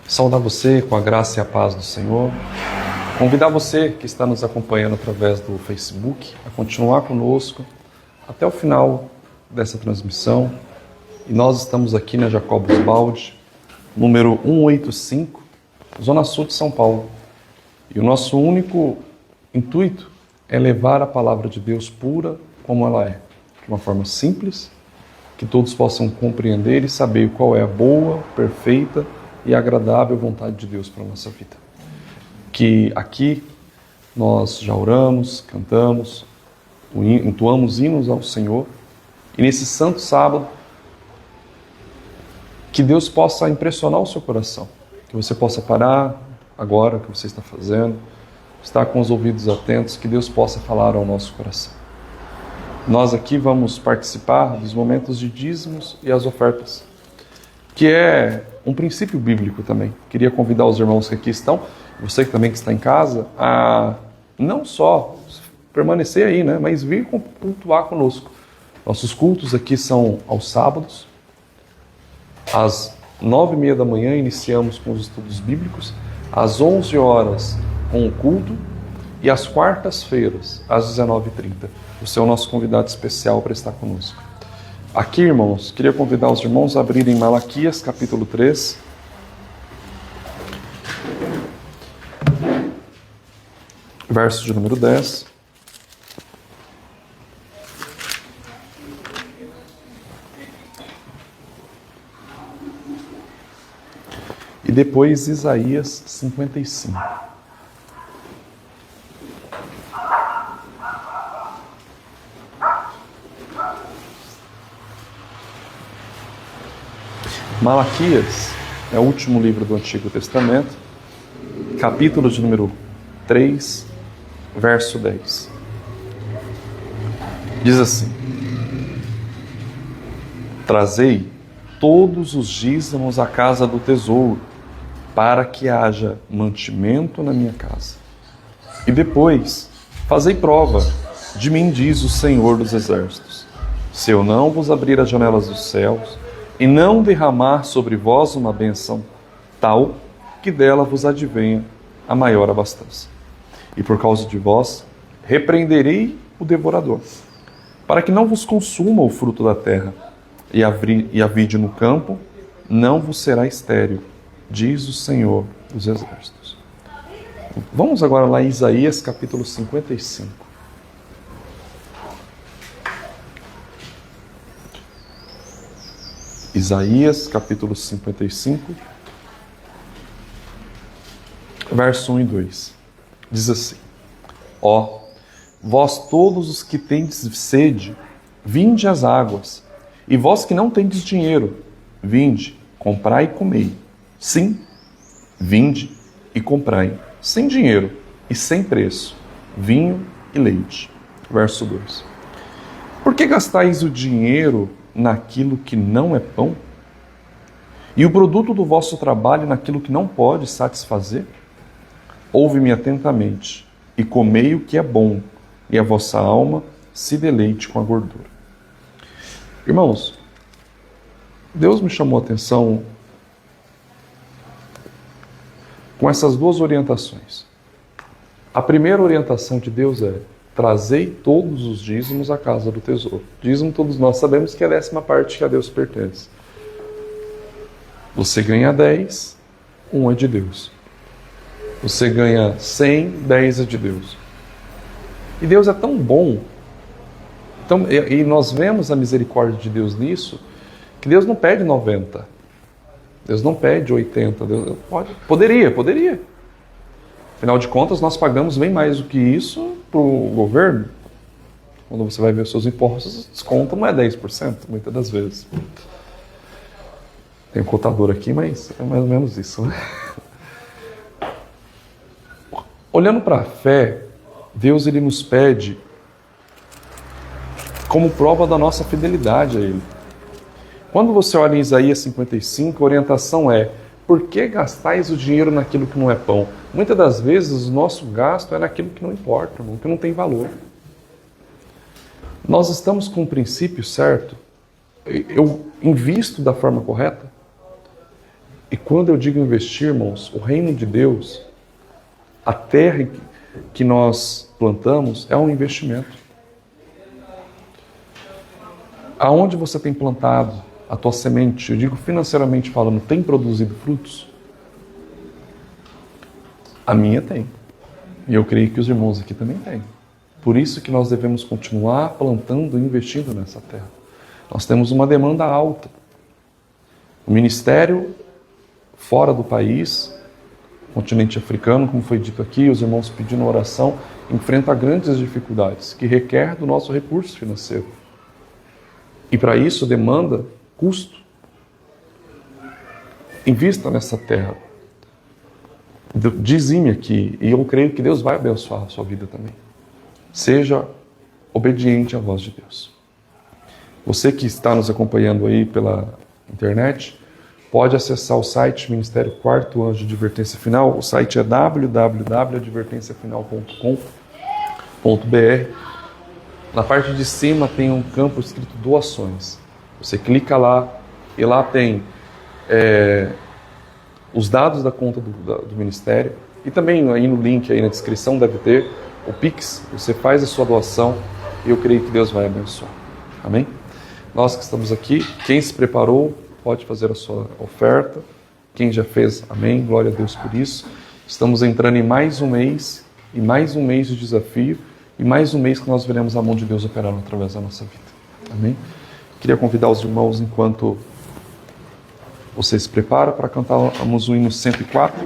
Saudar você com a graça e a paz do Senhor. Convidar você que está nos acompanhando através do Facebook a continuar conosco até o final dessa transmissão. E nós estamos aqui na Jacobus Balde, número 185, Zona Sul de São Paulo. E o nosso único intuito é levar a palavra de Deus pura como ela é, de uma forma simples, que todos possam compreender e saber qual é a boa, perfeita e agradável vontade de Deus para a nossa vida. Que aqui nós já oramos, cantamos, entoamos hinos ao Senhor, e nesse santo sábado, que Deus possa impressionar o seu coração, que você possa parar agora o que você está fazendo, estar com os ouvidos atentos, que Deus possa falar ao nosso coração. Nós aqui vamos participar dos momentos de dízimos e as ofertas, que é um princípio bíblico também. Queria convidar os irmãos que aqui estão, você também que está em casa, a não só permanecer aí, mas vir cultuar conosco. Nossos cultos aqui são aos sábados, às 9h30 da manhã iniciamos com os estudos bíblicos, às 11 horas com o culto e às quartas-feiras, às 19h30. Você é o nosso convidado especial para estar conosco. Aqui, irmãos, queria convidar os irmãos a abrirem Malaquias, capítulo 3. Verso de número 10. E depois Isaías 55. Malaquias é o último livro do Antigo Testamento, capítulo de número 3, verso 10. Diz assim: Trazei todos os dízimos à casa do tesouro, para que haja mantimento na minha casa. E depois, fazei prova de mim, diz o Senhor dos Exércitos, se eu não vos abrir as janelas dos céus, e não derramar sobre vós uma bênção, tal que dela vos advenha a maior abastança. E por causa de vós, repreenderei o devorador, para que não vos consuma o fruto da terra, e a vide no campo não vos será estéril, diz o Senhor dos Exércitos. Vamos agora lá em Isaías capítulo 55. Isaías capítulo 55, verso 1 e 2. Diz assim: Ó, vós todos os que tendes sede, vinde às águas, e vós que não tendes dinheiro, vinde, comprai e comei. Sim, vinde e comprai, sem dinheiro e sem preço, vinho e leite. Verso 2. Por que gastais o dinheiro naquilo que não é pão? E o produto do vosso trabalho naquilo que não pode satisfazer? Ouve-me atentamente, e comei o que é bom, e a vossa alma se deleite com a gordura. Irmãos, Deus me chamou a atenção com essas duas orientações. A primeira orientação de Deus é: trazei todos os dízimos à casa do tesouro. Dízimo, todos nós sabemos que é a 10ª parte que a Deus pertence. Você ganha 10, 1 é de Deus. Você ganha 100, 10 é de Deus. E Deus é tão bom, e nós vemos a misericórdia de Deus nisso, que Deus não pede 90. Deus não pede 80. Deus poderia. Afinal de contas, nós pagamos bem mais do que isso para o governo. Quando você vai ver os seus impostos, desconto não é 10%, muitas das vezes. Tem um contador aqui, mas é mais ou menos isso, né? Olhando para a fé, Deus ele nos pede como prova da nossa fidelidade a Ele. Quando você olha em Isaías 55, a orientação é: por que gastais o dinheiro naquilo que não é pão? Muitas das vezes o nosso gasto é naquilo que não importa, que não tem valor. Nós estamos com o princípio certo? Eu invisto da forma correta? E quando eu digo investir, irmãos, o reino de Deus, a terra que nós plantamos é um investimento. Aonde você tem plantado a tua semente, eu digo financeiramente falando, tem produzido frutos? A minha tem. E eu creio que os irmãos aqui também têm. Por isso que nós devemos continuar plantando e investindo nessa terra. Nós temos uma demanda alta. O ministério fora do país, continente africano, como foi dito aqui, os irmãos pedindo oração, enfrenta grandes dificuldades, que requer do nosso recurso financeiro. E para isso demanda custo. Invista nessa terra. Dizime aqui, e eu creio que Deus vai abençoar a sua vida também. Seja obediente à voz de Deus. Você que está nos acompanhando aí pela internet, pode acessar o site Ministério Quarto Anjo de Advertência Final. O site é www.advertenciafinal.com.br. Na parte de cima tem um campo escrito doações. Você clica lá e lá tem os dados da conta do Ministério. E também aí no link, aí na descrição deve ter o Pix. Você faz a sua doação e eu creio que Deus vai abençoar. Amém? Nós que estamos aqui, quem se preparou, pode fazer a sua oferta. Quem já fez, amém, glória a Deus por isso. Estamos entrando em mais um mês, e mais um mês de desafio, e mais um mês que nós veremos a mão de Deus operando através da nossa vida. Amém? Queria convidar os irmãos, enquanto vocês se preparam, para cantarmos o hino 104.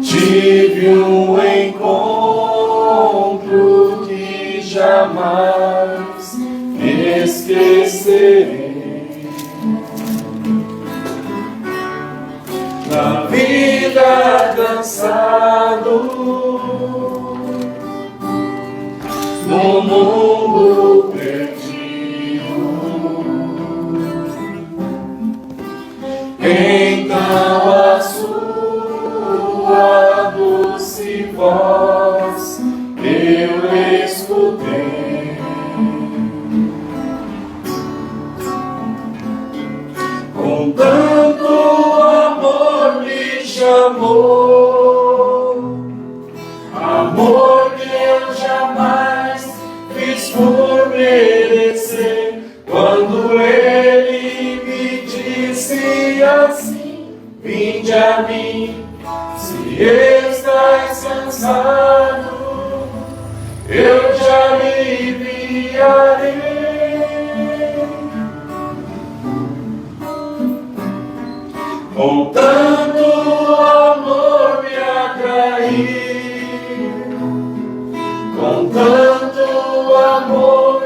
Tive um encontro que jamais esquecerei. Na vida cansado, no mundo perdido, então a sua doce voz eu escutei. Com tanto amor me chamou, amor que eu jamais fiz por merecer. Quando ele me disse assim: vinde a mim, se estás cansado, eu te aliviarei. Com tanto amor me atraiu, com tanto amor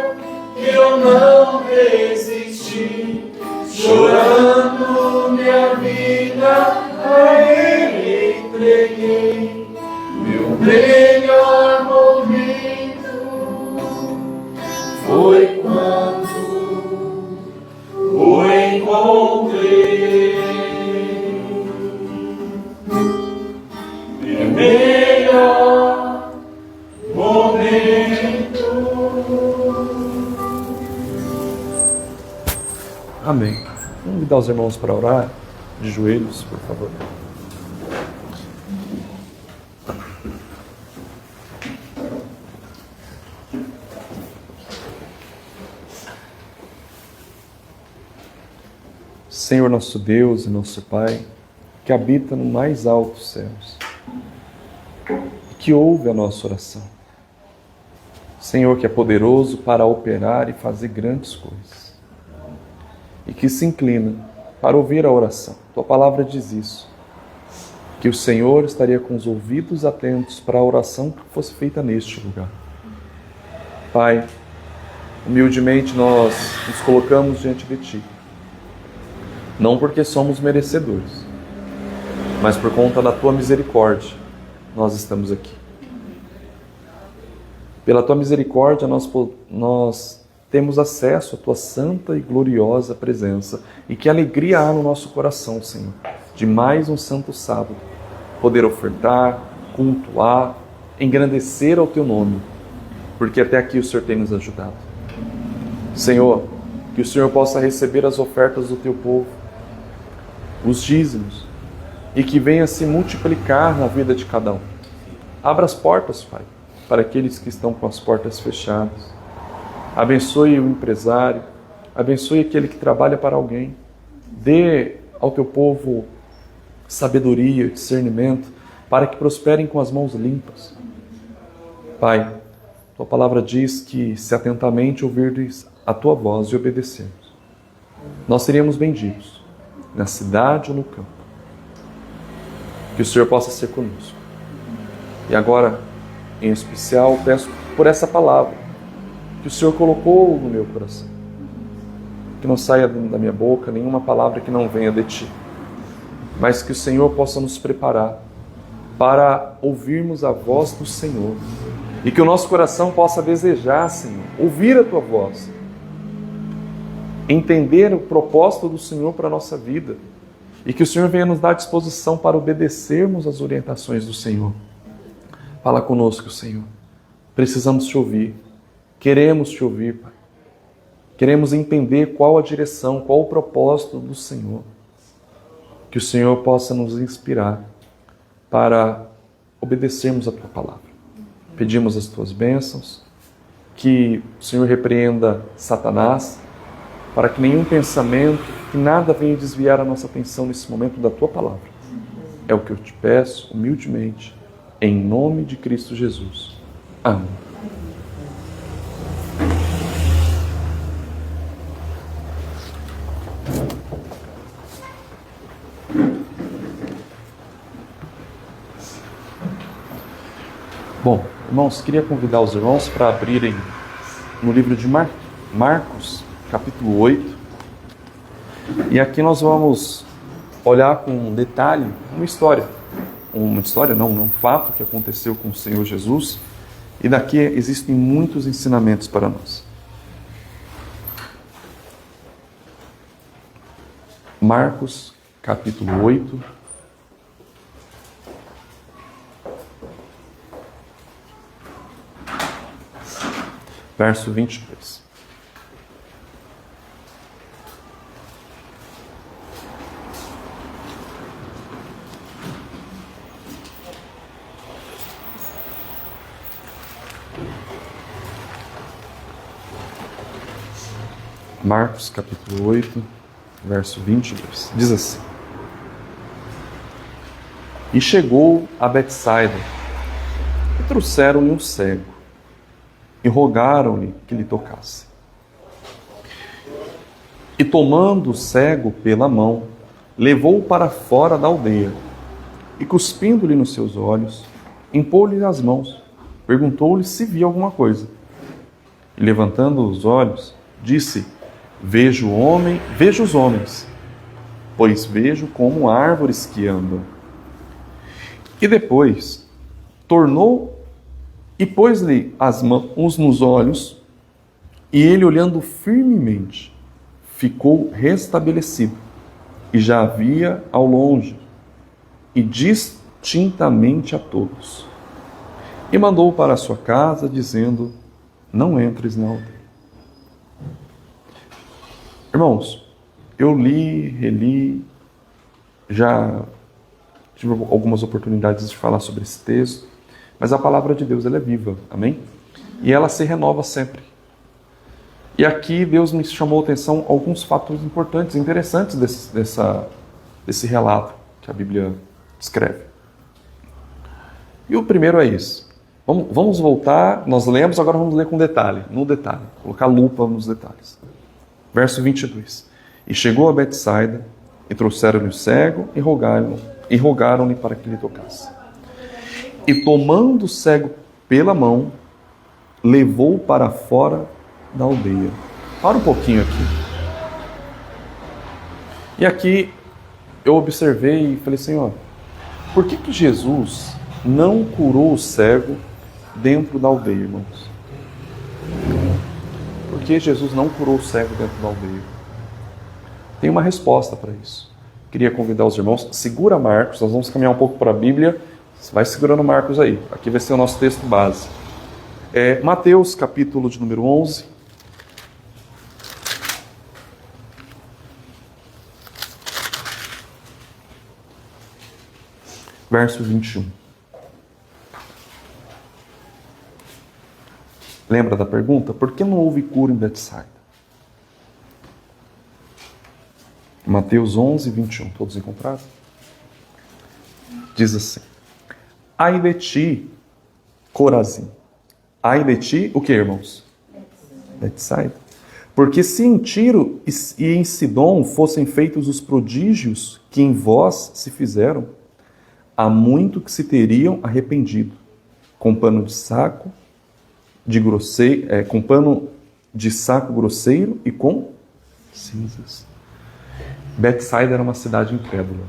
que eu não resisti, chorando minha vida a Ele entreguei. Meu melhor momento foi quando o encontrei. Meu melhor momento. Amém. Vamos convidar os irmãos para orar, de joelhos, por favor. Senhor nosso Deus e nosso Pai, que habita no mais altos céus, que ouve a nossa oração. Senhor, que é poderoso para operar e fazer grandes coisas, e que se inclina para ouvir a oração. Tua palavra diz isso, que o Senhor estaria com os ouvidos atentos para a oração que fosse feita neste lugar. Pai, humildemente nós nos colocamos diante de Ti, não porque somos merecedores, mas por conta da Tua misericórdia, nós estamos aqui. Pela Tua misericórdia, nós temos acesso à Tua santa e gloriosa presença. E que alegria há no nosso coração, Senhor, de mais um santo sábado, poder ofertar, cultuar, engrandecer ao Teu nome, porque até aqui o Senhor tem nos ajudado. Senhor, que o Senhor possa receber as ofertas do Teu povo, os dízimos, e que venha se multiplicar na vida de cada um. Abra as portas, Pai, para aqueles que estão com as portas fechadas. Abençoe o empresário, abençoe aquele que trabalha para alguém. Dê ao Teu povo sabedoria, discernimento, para que prosperem com as mãos limpas. Pai, Tua palavra diz que se atentamente ouvirdes a Tua voz e obedecermos, nós seremos benditos, na cidade ou no campo. Que o Senhor possa ser conosco. E agora, em especial, peço por essa palavra que o Senhor colocou no meu coração. Que não saia da minha boca nenhuma palavra que não venha de Ti, mas que o Senhor possa nos preparar para ouvirmos a voz do Senhor. E que o nosso coração possa desejar, Senhor, ouvir a Tua voz, entender o propósito do Senhor para a nossa vida. E que o Senhor venha nos dar disposição para obedecermos às orientações do Senhor. Fala conosco, Senhor. Precisamos Te ouvir. Queremos Te ouvir, Pai. Queremos entender qual a direção, qual o propósito do Senhor. Que o Senhor possa nos inspirar para obedecermos a Tua palavra. Pedimos as Tuas bênçãos, que o Senhor repreenda Satanás, para que nenhum pensamento, que nada venha desviar a nossa atenção nesse momento da Tua palavra. É o que eu Te peço, humildemente, em nome de Cristo Jesus. Amém. Bom, irmãos, queria convidar os irmãos para abrirem no livro de Marcos, capítulo 8. E aqui nós vamos olhar com detalhe um fato que aconteceu com o Senhor Jesus. E daqui existem muitos ensinamentos para nós. Marcos, capítulo 8. Verso 22. Marcos, capítulo 8, verso 22. Diz assim: E chegou a Betsaida, e trouxeram-lhe um cego, e rogaram-lhe que lhe tocasse. E tomando o cego pela mão, levou-o para fora da aldeia, e cuspindo-lhe nos seus olhos, impôs-lhe as mãos, perguntou-lhe se via alguma coisa. E levantando os olhos, disse: Vejo os homens, pois vejo como árvores que andam. E depois tornou e pôs-lhe as mãos nos olhos, e ele, olhando firmemente, ficou restabelecido, e já via ao longe, e distintamente a todos. E mandou para a sua casa, dizendo: Não entres na aldeia. Irmãos, eu li, reli, já tive algumas oportunidades de falar sobre esse texto, mas a palavra de Deus, ela é viva, amém? E ela se renova sempre. E aqui Deus me chamou a atenção a alguns fatos importantes, interessantes desse relato que a Bíblia descreve. E o primeiro é isso. Vamos voltar, nós lemos, agora vamos ler com detalhe, colocar lupa nos detalhes. Verso 22. E chegou a Betsaida, E trouxeram-lhe o cego e rogaram-lhe para que lhe tocasse. E tomando o cego pela mão, levou-o para fora da aldeia. Para um pouquinho aqui. E aqui eu observei e falei, Senhor, por que Jesus não curou o cego dentro da aldeia, irmãos? Por que Jesus não curou o cego dentro da aldeia? Tem uma resposta para isso. Queria convidar os irmãos, segura Marcos, nós vamos caminhar um pouco para a Bíblia, vai segurando Marcos aí, aqui vai ser o nosso texto base. Mateus, capítulo de número 11. Verso 21. Lembra da pergunta? Por que não houve cura em Betsaida? Mateus 11, 21. Todos encontraram? Diz assim: ai de ti, Corazim. Ai de ti, o que, irmãos? Betsaida. Porque se em Tiro e em Sidom fossem feitos os prodígios que em vós se fizeram, há muito que se teriam arrependido, com pano de saco grosseiro e com cinzas. Betsaida era uma cidade incrédula.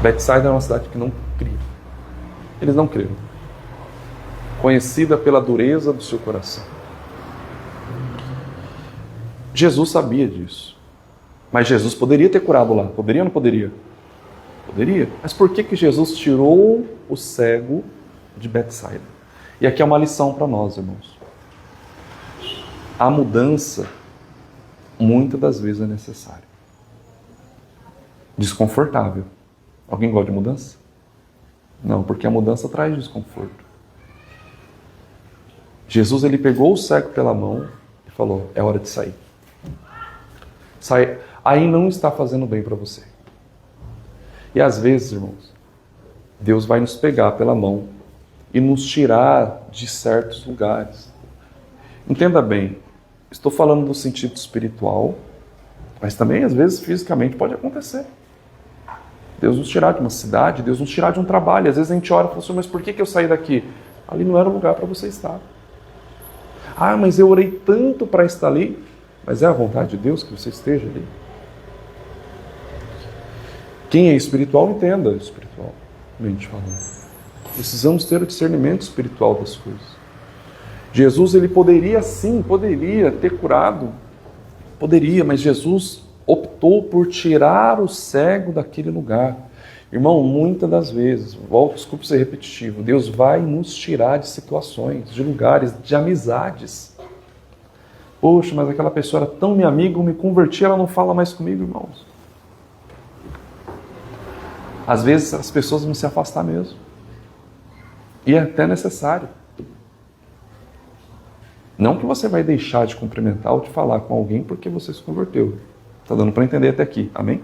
Betsaida era uma cidade que não cria. Eles não creram. Conhecida pela dureza do seu coração. Jesus sabia disso. Mas Jesus poderia ter curado lá. Poderia ou não poderia? Poderia. Mas por que Jesus tirou o cego de Betsaida? E aqui é uma lição para nós, irmãos. A mudança, muitas das vezes, é necessária. Desconfortável. Alguém gosta de mudança? Não, porque a mudança traz desconforto. Jesus, ele pegou o cego pela mão e falou, é hora de sair. Sai. Aí não está fazendo bem para você. E às vezes, irmãos, Deus vai nos pegar pela mão e nos tirar de certos lugares. Entenda bem, estou falando no sentido espiritual, mas também às vezes fisicamente pode acontecer. Deus nos tirar de uma cidade, Deus nos tirar de um trabalho. Às vezes a gente ora e fala assim, mas por que eu saí daqui? Ali não era o lugar para você estar. Ah, mas eu orei tanto para estar ali. Mas é a vontade de Deus que você esteja ali? Quem é espiritual, entenda espiritualmente falando. Precisamos ter o discernimento espiritual das coisas. Jesus, ele poderia ter curado. Poderia, mas Jesus optou por tirar o cego daquele lugar. Irmão, muitas das vezes, desculpe ser repetitivo, Deus vai nos tirar de situações, de lugares, de amizades. Poxa, mas aquela pessoa era tão minha amiga, eu me converti, ela não fala mais comigo, irmãos. Às vezes as pessoas vão se afastar mesmo. E é até necessário. Não que você vai deixar de cumprimentar ou de falar com alguém porque você se converteu. Está dando para entender até aqui, amém?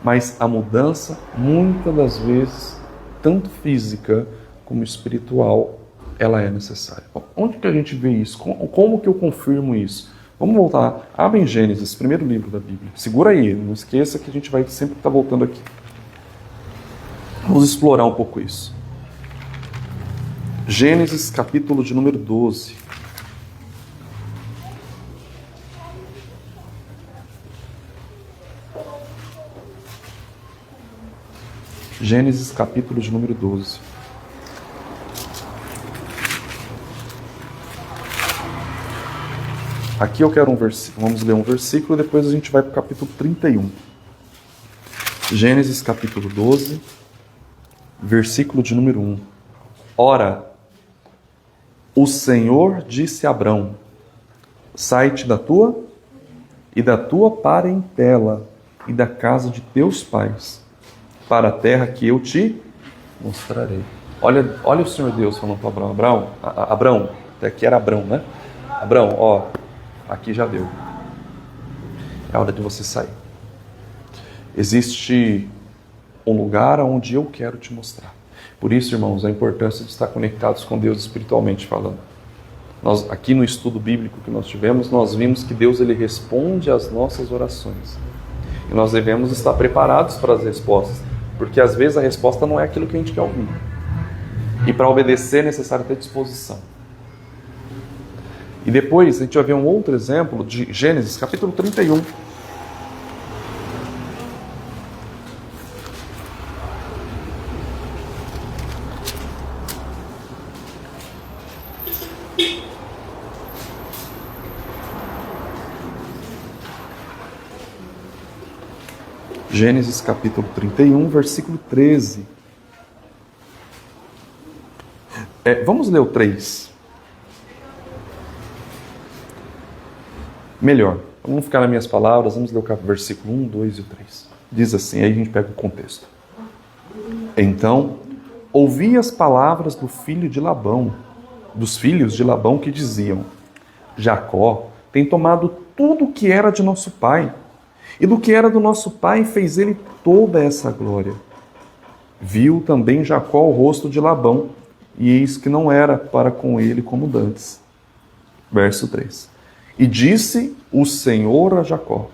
Mas a mudança, muitas das vezes, tanto física como espiritual, ela é necessária. Onde que a gente vê isso? Como que eu confirmo isso? Vamos voltar. Abre em Gênesis, primeiro livro da Bíblia. Segura aí, não esqueça que a gente vai sempre estar voltando aqui. Vamos explorar um pouco isso. Gênesis, capítulo de número 12. Gênesis, capítulo de número 12. Aqui eu quero um versículo, vamos ler um versículo e depois a gente vai para o capítulo 31. Gênesis, capítulo 12, versículo de número 1. Ora, o Senhor disse a Abrão, sai-te da tua e da tua parentela e da casa de teus pais, para a terra que eu te mostrarei. Olha o Senhor Deus falando para Abrão, até que era Abrão, né? Abrão, ó, aqui já deu. É hora de você sair. Existe um lugar onde eu quero te mostrar. Por isso, irmãos, a importância de estar conectados com Deus espiritualmente falando. Nós, aqui no estudo bíblico que nós tivemos, nós vimos que Deus ele responde às nossas orações. E nós devemos estar preparados para as respostas, porque às vezes a resposta não é aquilo que a gente quer ouvir. E para obedecer é necessário ter disposição. E depois a gente vai ver um outro exemplo de Gênesis, capítulo 31. Gênesis capítulo 31, versículo 13. Vamos ler o 3. Melhor, vamos ficar nas minhas palavras, vamos ler o versículo 1, 2 e o 3. Diz assim, aí a gente pega o contexto. Então, ouvi as palavras dos filhos de Labão que diziam: Jacó tem tomado tudo o que era de nosso pai, e do que era do nosso pai fez ele toda essa glória. Viu também Jacó o rosto de Labão, e eis que não era para com ele como dantes. Verso 3. E disse o Senhor a Jacó: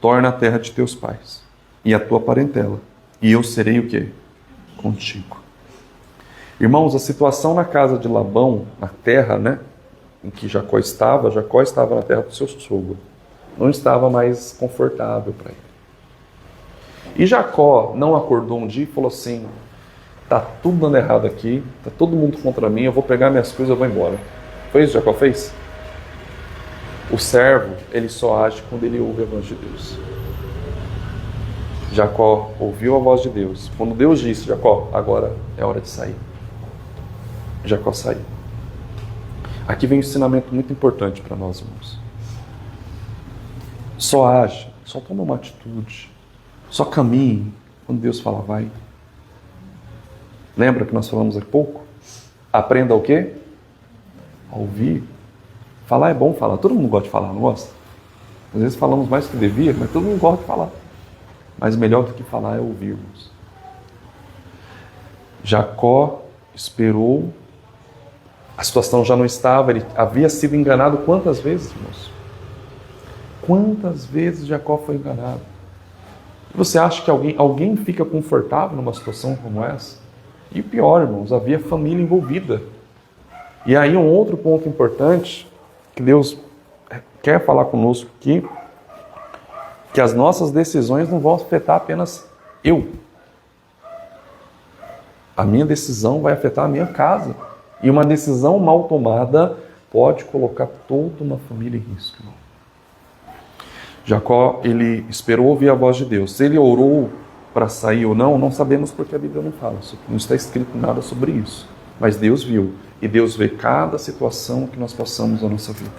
torna a terra de teus pais, e a tua parentela, e eu serei o quê? Contigo. Irmãos, a situação na casa de Labão, na terra, em que Jacó estava na terra do seu sogro. Não estava mais confortável para ele. E Jacó não acordou um dia e falou assim: tá tudo dando errado aqui, tá todo mundo contra mim, eu vou pegar minhas coisas e eu vou embora. Foi isso que Jacó fez? O servo, ele só age quando ele ouve a voz de Deus. Jacó ouviu a voz de Deus. Quando Deus disse: Jacó, agora é hora de sair. Jacó saiu. Aqui vem um ensinamento muito importante para nós, irmãos. Só age, só toma uma atitude, só caminhe quando Deus fala vai. Lembra que nós falamos há pouco? Aprenda o quê? A ouvir. Falar é bom falar, todo mundo gosta de falar, não gosta? Às vezes falamos mais do que devia, mas todo mundo gosta de falar. Mas melhor do que falar é ouvirmos. Jacó esperou, a situação já não estava, ele havia sido enganado quantas vezes, irmãos? Quantas vezes Jacó foi enganado? Você acha que alguém fica confortável numa situação como essa? E pior, irmãos, havia família envolvida. E aí um outro ponto importante, que Deus quer falar conosco aqui, que as nossas decisões não vão afetar apenas eu. A minha decisão vai afetar a minha casa. E uma decisão mal tomada pode colocar toda uma família em risco, irmão. Jacó, ele esperou ouvir a voz de Deus. Se ele orou para sair ou não, não sabemos porque a Bíblia não fala. Não está escrito nada sobre isso. Mas Deus viu. E Deus vê cada situação que nós passamos na nossa vida.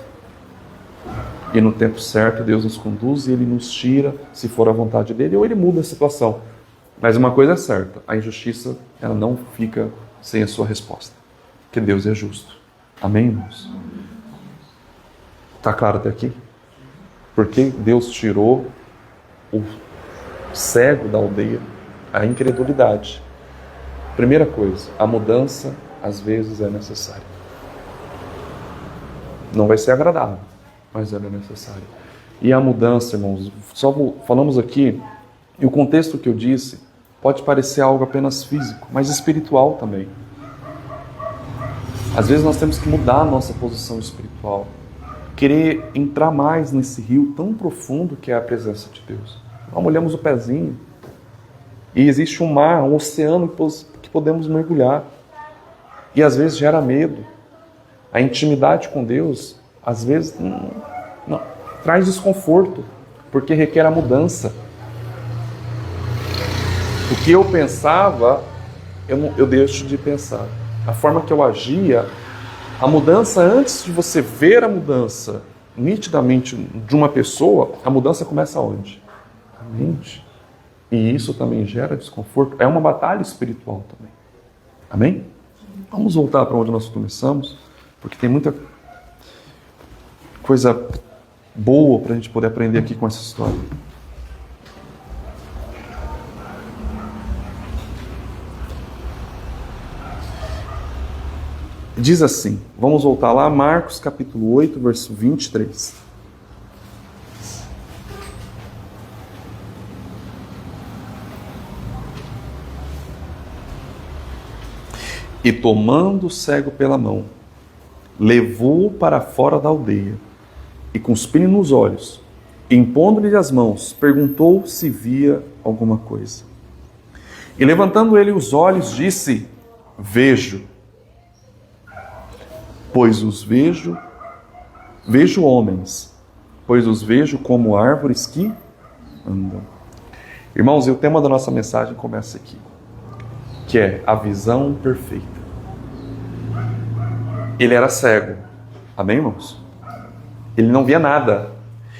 E no tempo certo, Deus nos conduz e Ele nos tira, se for a vontade dEle, ou Ele muda a situação. Mas uma coisa é certa, a injustiça ela não fica sem a sua resposta. Porque Deus é justo. Amém, irmãos? Está claro até aqui? Porque Deus tirou o cego da aldeia, a incredulidade. Primeira coisa, a mudança às vezes é necessária. Não vai ser agradável, mas ela é necessária. E a mudança, irmãos, só falamos aqui, e o contexto que eu disse pode parecer algo apenas físico, mas espiritual também. Às vezes nós temos que mudar a nossa posição espiritual. Querer entrar mais nesse rio tão profundo que é a presença de Deus. Nós molhamos o pezinho. E existe um mar, um oceano que podemos mergulhar. E às vezes gera medo. A intimidade com Deus, às vezes, não, traz desconforto, porque requer a mudança. O que eu pensava, eu deixo de pensar. A forma que eu agia, a mudança, antes de você ver a mudança nitidamente de uma pessoa, a mudança começa onde? Na mente. E isso também gera desconforto. É uma batalha espiritual também. Amém? Vamos voltar para onde nós começamos, porque tem muita coisa boa para a gente poder aprender aqui com essa história. Diz assim, vamos voltar lá, Marcos capítulo 8, verso 23. E tomando o cego pela mão, levou-o para fora da aldeia, e cuspindo nos olhos, e impondo-lhe as mãos, perguntou se via alguma coisa. E levantando ele os olhos, disse, vejo, pois os vejo homens, pois os vejo como árvores que andam. Irmãos, e o tema da nossa mensagem começa aqui, que é a visão perfeita. Ele era cego, amém, irmãos? Ele não via nada.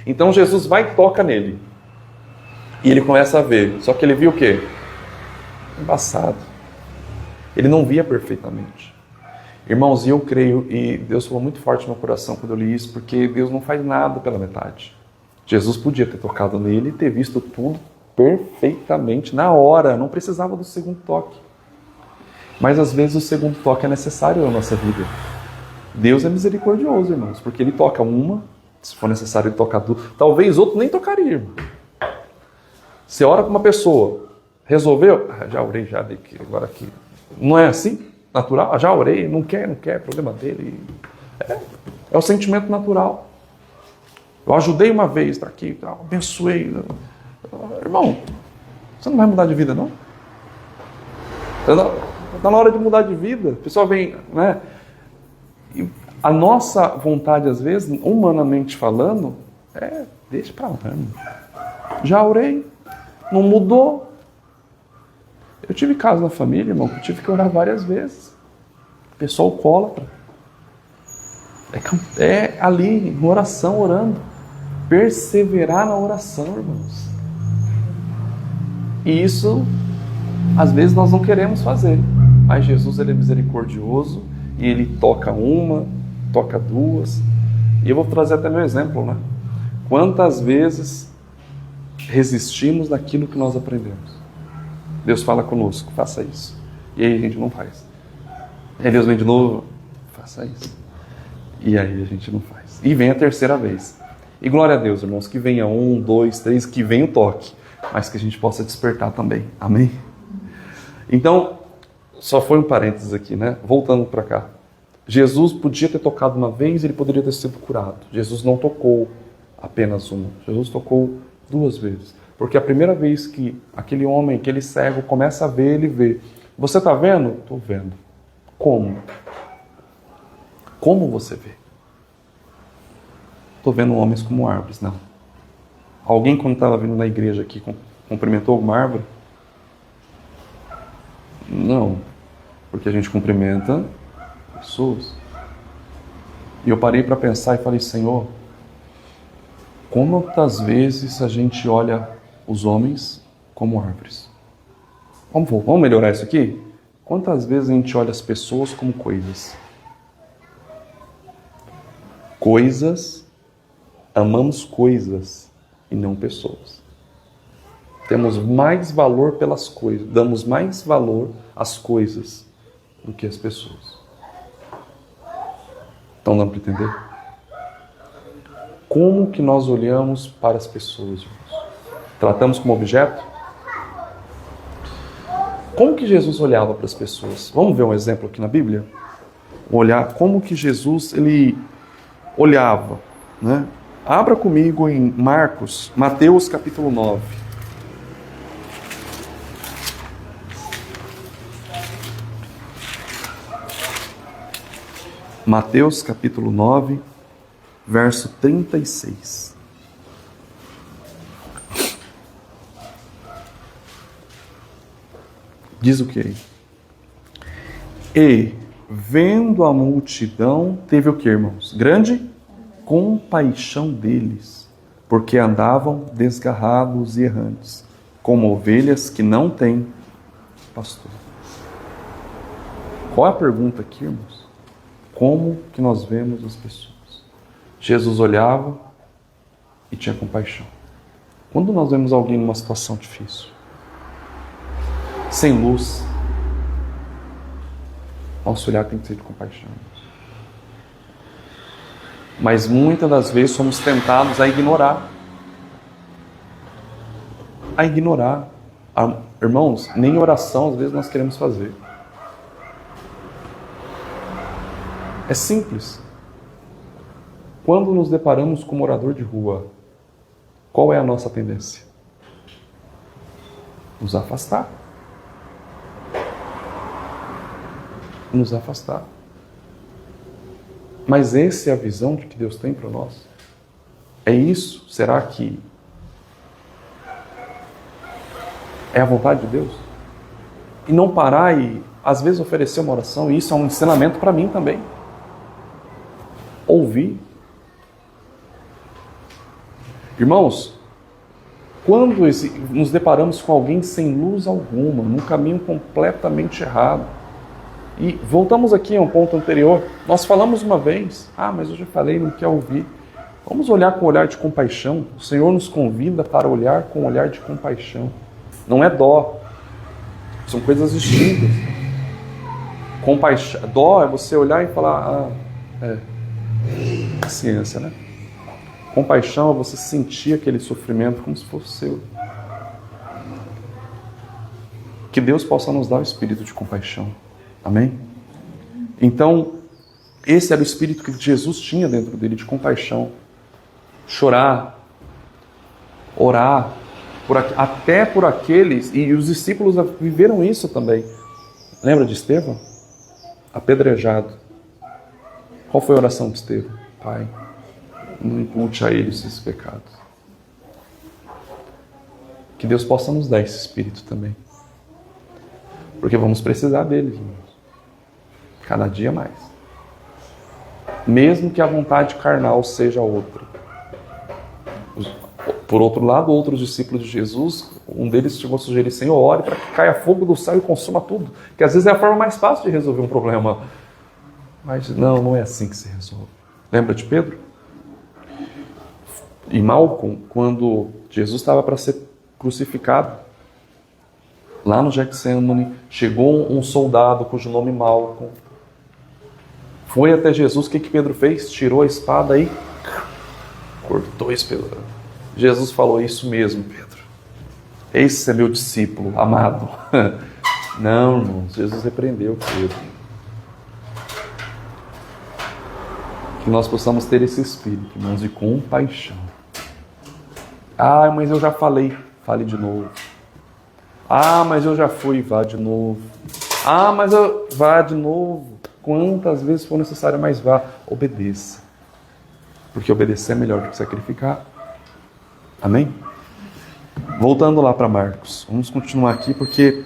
Então Jesus vai e toca nele. E ele começa a ver. Só que ele viu o quê? Embaçado. Ele não via perfeitamente. Irmãos, e eu creio, e Deus falou muito forte no meu coração quando eu li isso, porque Deus não faz nada pela metade. Jesus podia ter tocado nele e ter visto tudo perfeitamente, na hora, não precisava do segundo toque. Mas às vezes o segundo toque é necessário na nossa vida. Deus é misericordioso, irmãos, porque Ele toca uma, se for necessário Ele tocar duas, talvez outro nem tocaria, irmão. Você ora para uma pessoa, resolveu? Já orei, já dei agora aqui. Não é assim? Natural? Já orei, não quer, problema dele. É o sentimento natural. Eu ajudei uma vez, está aqui, abençoei. Irmão, você não vai mudar de vida, não? Está na hora de mudar de vida. O pessoal vem, né? E a nossa vontade, às vezes, humanamente falando, deixa para lá. Já orei, não mudou. Eu tive casos na família, irmão, que eu tive que orar várias vezes. Pessoal alcoólatra. É ali, em oração, orando. Perseverar na oração, irmãos. E isso, às vezes, nós não queremos fazer. Mas Jesus, Ele é misericordioso. E Ele toca uma, toca duas. E eu vou trazer até meu exemplo, né? Quantas vezes resistimos daquilo que nós aprendemos? Deus fala conosco, faça isso. E aí a gente não faz. E aí Deus vem de novo, faça isso. E aí a gente não faz. E vem a terceira vez. E glória a Deus, irmãos, que venha 1, 2, 3, que venha o toque. Mas que a gente possa despertar também. Amém? Então, só foi um parênteses aqui, né? Voltando para cá. Jesus podia ter tocado uma vez, ele poderia ter sido curado. Jesus não tocou apenas uma. Jesus tocou 2 vezes. Porque a primeira vez que aquele homem, aquele cego, começa a ver, ele vê. Você está vendo? Estou vendo. Como? Como você vê? Estou vendo homens como árvores, não. Alguém, quando estava vindo na igreja aqui, cumprimentou alguma árvore? Não. Porque a gente cumprimenta pessoas. E eu parei para pensar e falei, Senhor, quantas vezes a gente olha os homens como árvores? Vamos melhorar isso aqui? Quantas vezes a gente olha as pessoas como coisas? Coisas, amamos coisas e não pessoas. Temos mais valor pelas coisas, damos mais valor às coisas do que às pessoas. Então dá para entender? Como que nós olhamos para as pessoas, irmãos? Tratamos como objeto? Como que Jesus olhava para as pessoas? Vamos ver um exemplo aqui na Bíblia? Olhar como que Jesus ele olhava, né? Abra comigo em Mateus capítulo 9. Mateus capítulo 9, verso 36. Diz o que? E, vendo a multidão, teve o que, irmãos? Grande compaixão deles, porque andavam desgarrados e errantes, como ovelhas que não têm pastor. Qual é a pergunta aqui, irmãos? Como que nós vemos as pessoas? Jesus olhava e tinha compaixão. Quando nós vemos alguém numa situação difícil, sem luz, Nosso olhar tem que ser de compaixão. Mas muitas das vezes somos tentados a ignorar. A ignorar. Irmãos, nem oração às vezes nós queremos fazer. É simples. Quando nos deparamos com um morador de rua, qual é a nossa tendência? Nos afastar. Nos afastar. Mas essa é a visão de que Deus tem para nós? É isso? Será que é a vontade de Deus? E não parar e, às vezes, oferecer uma oração, e isso é um ensinamento para mim também. Ouvir. Irmãos, quando nos deparamos com alguém sem luz alguma, num caminho completamente errado, e voltamos aqui a um ponto anterior, nós falamos uma vez, mas eu já falei, não quer ouvir. Vamos olhar com um olhar de compaixão. O Senhor nos convida para olhar com um olhar de compaixão. Não é dó. São coisas distintas. Compaixão. Dó é você olhar e falar, paciência, né? Compaixão é você sentir aquele sofrimento como se fosse seu. Que Deus possa nos dar o espírito de compaixão. Amém? Então, esse era o espírito que Jesus tinha dentro dele, de compaixão. Chorar, orar, até por aqueles, e os discípulos viveram isso também. Lembra de Estevão? Apedrejado. Qual foi a oração de Estevão? Pai, não impute a ele esses pecados. Que Deus possa nos dar esse espírito também. Porque vamos precisar dele, irmãos. Cada dia mais. Mesmo que a vontade carnal seja outra. Por outro lado, outros discípulos de Jesus, um deles chegou a sugerir, Senhor, ore para que caia fogo do céu e consuma tudo. Que às vezes é a forma mais fácil de resolver um problema. Mas não é assim que se resolve. Lembra de Pedro? E Malcolm, quando Jesus estava para ser crucificado, lá no Getsemane, chegou um soldado cujo nome Malcolm. Foi até Jesus, o que Pedro fez? Tirou a espada e cortou esse Pedro. Jesus falou, isso mesmo, Pedro. Esse é meu discípulo amado. Não, irmãos, Jesus repreendeu Pedro. Que nós possamos ter esse espírito, irmãos, de compaixão. Mas eu já falei. Fale de novo. Mas eu já fui. Vá de novo. Mas vá de novo. Quantas vezes for necessário, mas vá. Obedeça. Porque obedecer é melhor do que sacrificar. Amém? Voltando lá para Marcos. Vamos continuar aqui porque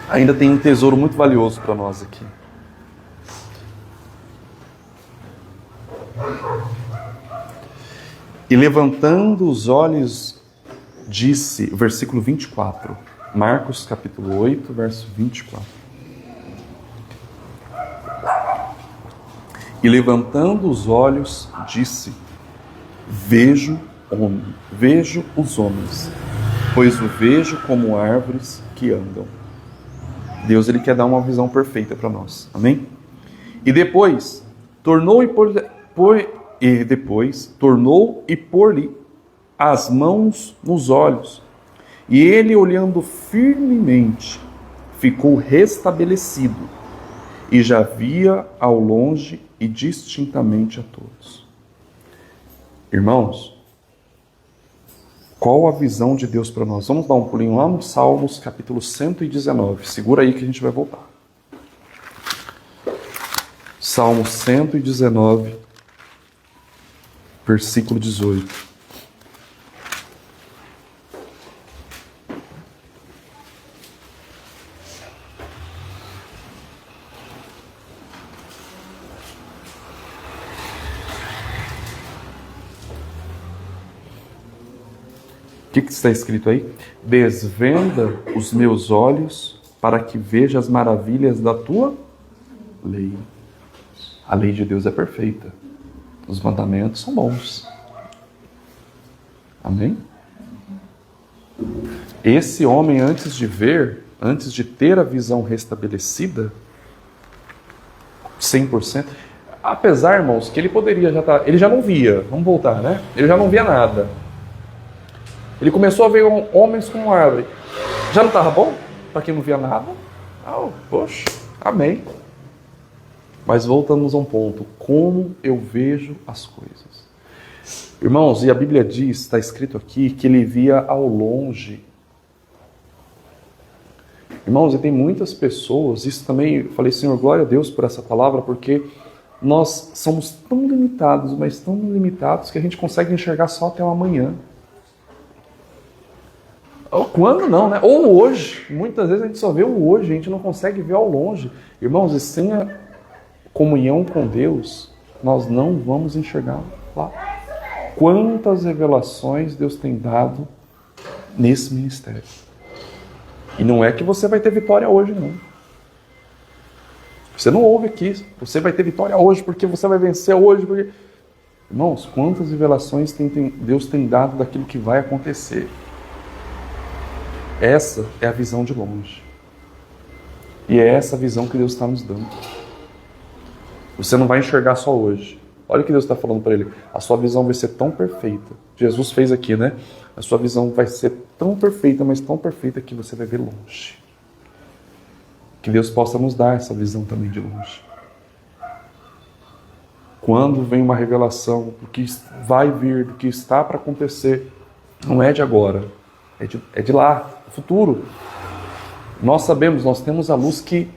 ainda tem um tesouro muito valioso para nós aqui. E levantando os olhos, disse, versículo 24, Marcos capítulo 8, verso 24. E levantando os olhos, disse, vejo os homens, pois o vejo como árvores que andam. Deus, Ele quer dar uma visão perfeita para nós, amém? E depois, tornou e pôr-lhe as mãos nos olhos, e ele, olhando firmemente, ficou restabelecido, e já via ao longe e distintamente a todos. Irmãos, qual a visão de Deus para nós? Vamos dar um pulinho lá no Salmos, capítulo 119. Segura aí que a gente vai voltar. Salmo 119, versículo 18. O que está escrito aí? Desvenda os meus olhos para que veja as maravilhas da tua lei. A lei de Deus é perfeita. Os mandamentos são bons. Amém? Esse homem, antes de ter a visão restabelecida, 100%. Apesar, irmãos, que ele poderia já estar... Ele já não via, vamos voltar, né? Ele já não via nada. Ele começou a ver homens como árvore. Já não estava bom? Para quem não via nada? Poxa, amém. Mas voltamos a um ponto. Como eu vejo as coisas. Irmãos, e a Bíblia diz, está escrito aqui, que ele via ao longe. Irmãos, e tem muitas pessoas, isso também, eu falei, Senhor, glória a Deus por essa palavra, porque nós somos tão limitados, mas tão limitados, que a gente consegue enxergar só até o amanhã. Ou quando não, né? Ou hoje. Muitas vezes a gente só vê o hoje, a gente não consegue ver ao longe. Irmãos, e sem a comunhão com Deus, nós não vamos enxergar lá. Quantas revelações Deus tem dado nesse ministério. E não é que você vai ter vitória hoje, não. Você não ouve aqui, você vai ter vitória hoje, porque você vai vencer hoje. Porque... Irmãos, quantas revelações Deus tem dado daquilo que vai acontecer. Essa é a visão de longe. E é essa visão que Deus está nos dando. Você não vai enxergar só hoje. Olha o que Deus está falando para ele. A sua visão vai ser tão perfeita. Jesus fez aqui, né? A sua visão vai ser tão perfeita, mas tão perfeita que você vai ver longe. Que Deus possa nos dar essa visão também de longe. Quando vem uma revelação do que vai vir, do que está para acontecer, não é de agora, é de lá, do futuro. Nós sabemos, nós temos a luz que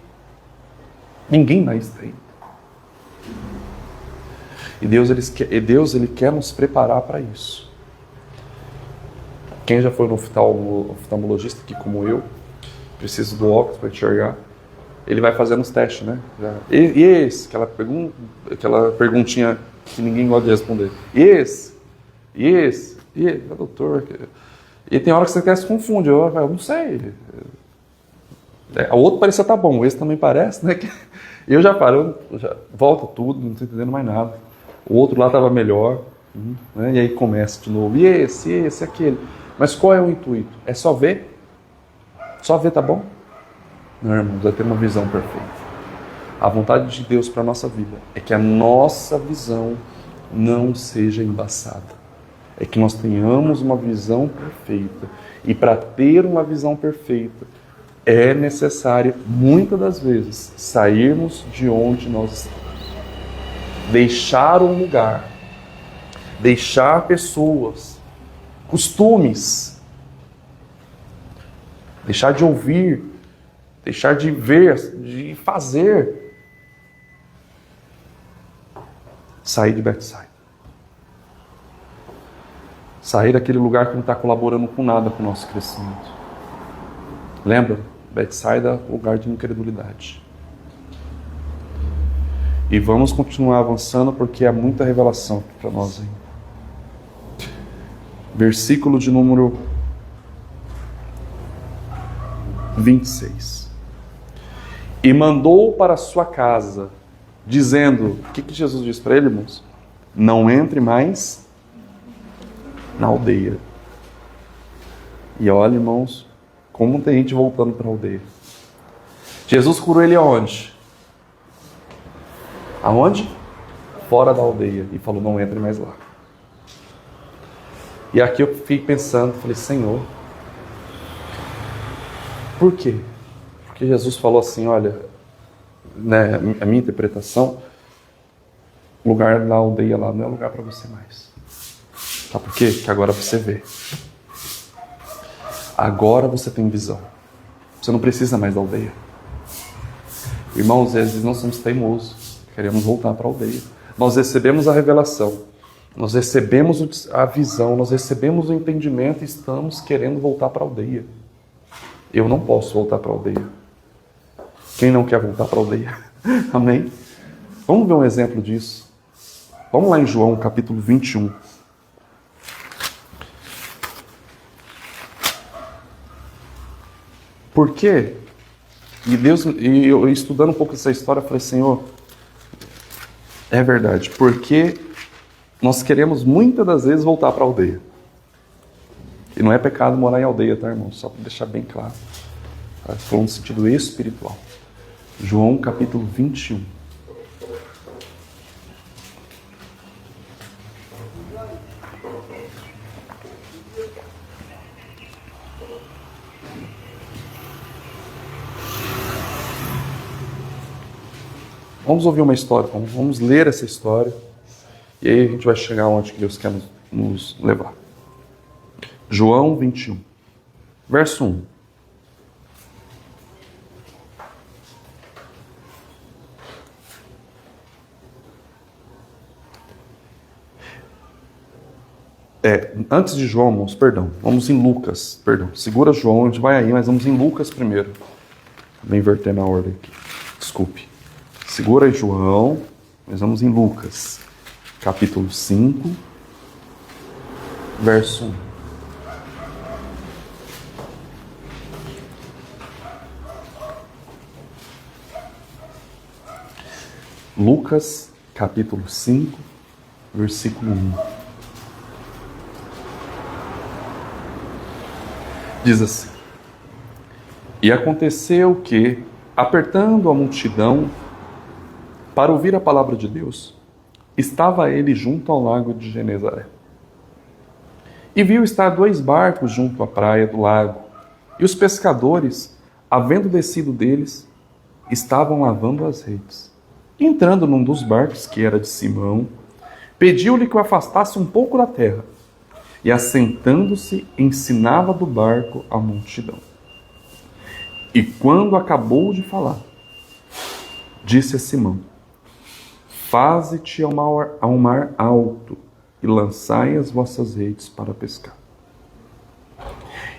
ninguém mais tem. E Deus ele quer nos preparar para isso. Quem já foi no oftalmologista aqui como eu, precisa do óculos para enxergar, ele vai fazendo os testes, né? E esse? Aquela perguntinha que ninguém gosta de responder. E esse? Doutor... E tem hora que você até se confunde. Eu não sei. O outro parecia estar bom, esse também parece, né? Eu já paro, volta tudo, não estou entendendo mais nada. O outro lá estava melhor, né? E aí começa de novo. E esse, aquele. Mas qual é o intuito? É só ver? Só ver tá bom? Não, irmãos, vai ter uma visão perfeita. A vontade de Deus para a nossa vida é que a nossa visão não seja embaçada. É que nós tenhamos uma visão perfeita. E para ter uma visão perfeita, é necessário, muitas das vezes, sairmos de onde nós estamos. Deixar um lugar. Deixar pessoas. Costumes. Deixar de ouvir. Deixar de ver, de fazer. Sair de Betsaida. Sair daquele lugar que não está colaborando com nada com o nosso crescimento. Lembra? Betsaida, lugar de incredulidade. E vamos continuar avançando porque há muita revelação para nós ainda. Versículo de número 26. E mandou para a sua casa, dizendo... O que Jesus disse para ele, irmãos? Não entre mais na aldeia. E olha, irmãos, como tem gente voltando para a aldeia. Jesus curou ele aonde? Aonde? Fora da aldeia. E falou, não entre mais lá. E aqui eu fiquei pensando, falei, Senhor, por quê? Porque Jesus falou assim, olha, né, a minha interpretação, lugar na aldeia lá não é lugar para você mais. Sabe por quê? Porque agora você vê. Agora você tem visão. Você não precisa mais da aldeia. Irmãos, às vezes nós somos teimosos. Queremos voltar para a aldeia. Nós recebemos a revelação. Nós recebemos a visão. Nós recebemos o entendimento e estamos querendo voltar para a aldeia. Eu não posso voltar para a aldeia. Quem não quer voltar para a aldeia? Amém? Vamos ver um exemplo disso. Vamos lá em João, capítulo 21. Por quê? E eu estudando um pouco essa história, eu falei, Senhor, é verdade, porque nós queremos muitas das vezes voltar para a aldeia. E não é pecado morar em aldeia, tá, irmão? Só para deixar bem claro. Falando no sentido espiritual. João capítulo 21. Vamos ouvir uma história, vamos ler essa história, e aí a gente vai chegar onde que Deus quer nos levar. João 21, verso 1. Antes de João, irmãos, vamos em Lucas, segura João, a gente vai aí, mas vamos em Lucas primeiro. Vou inverter na ordem aqui, desculpe. Segura aí João, mas vamos em Lucas, capítulo 5, verso 1. Lucas, capítulo 5, versículo 1. Diz assim: E aconteceu que, apertando a multidão para ouvir a palavra de Deus, estava ele junto ao lago de Genezaré. E viu estar 2 barcos junto à praia do lago, e os pescadores, havendo descido deles, estavam lavando as redes. Entrando num dos barcos, que era de Simão, pediu-lhe que o afastasse um pouco da terra, e assentando-se, ensinava do barco a multidão. E quando acabou de falar, disse a Simão: Faze-te ao mar alto, e lançai as vossas redes para pescar.